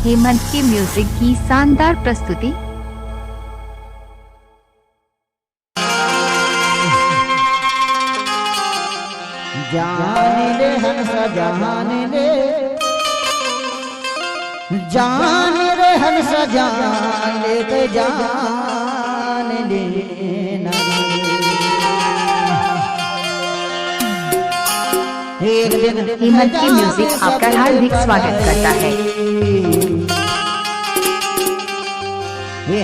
हेमंत के म्यूजिक की शानदार प्रस्तुति। जाने ले हंसा जाने ले, जाने रे हंसा जाने ले, जाने ले हेमंत की म्यूजिक आपका हार्दिक स्वागत करता है।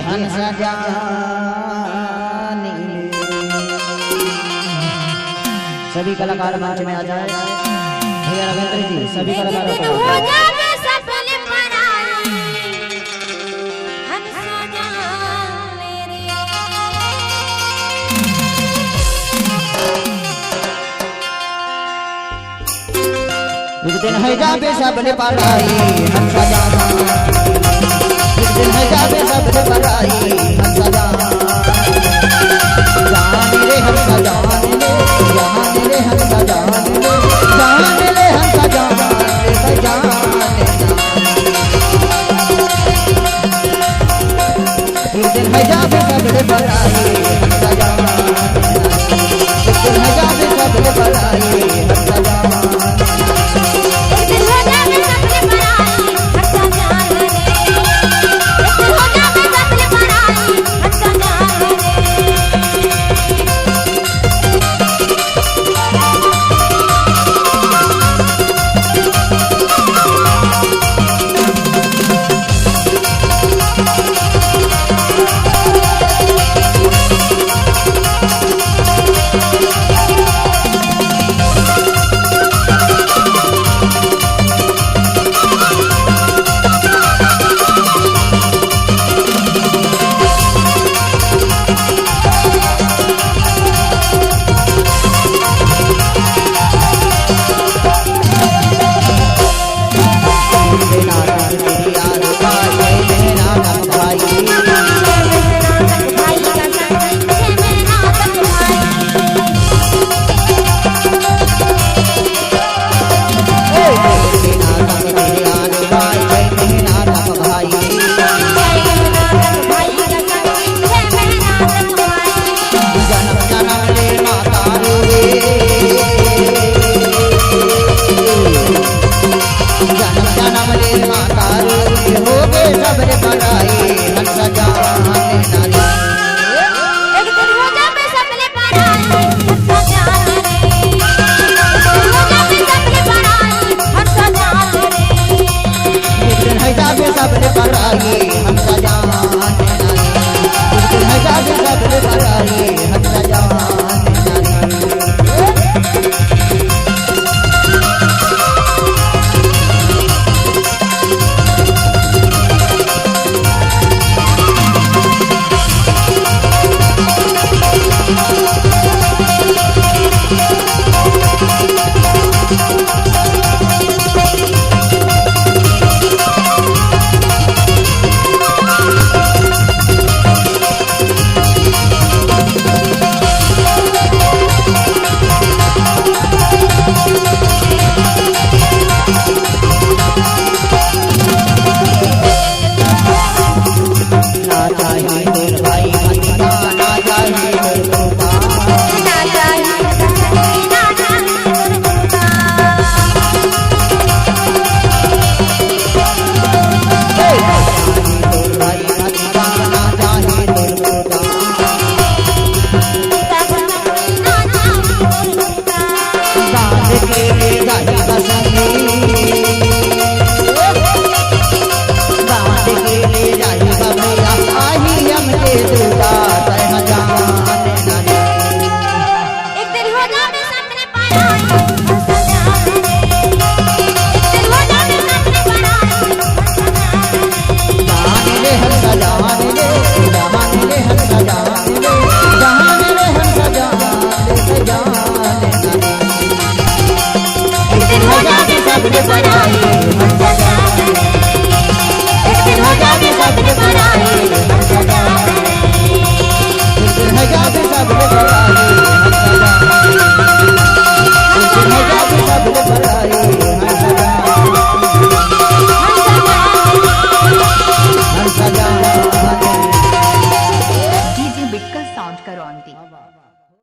हंसा जाने ले। सभी कलाकार मंच में आ जाए। भैया रविंद्र जी, सभी कलाकार एक दिन है जाबे सबने पढ़ाई हंसा जाना, एक दिन है जाबे सबने पढ़ाई हंसा जाना, जाने ले हंसा जाने ले, जाने ले हंसा जाने ले, जाने ले हंसा जाने ले, जाने एक दिन है जाबे सबने पढ़ाई हंसा जाना, एक दिन है जाबे सबने पढ़ाई हंसा जाना। साउंड करौंदी।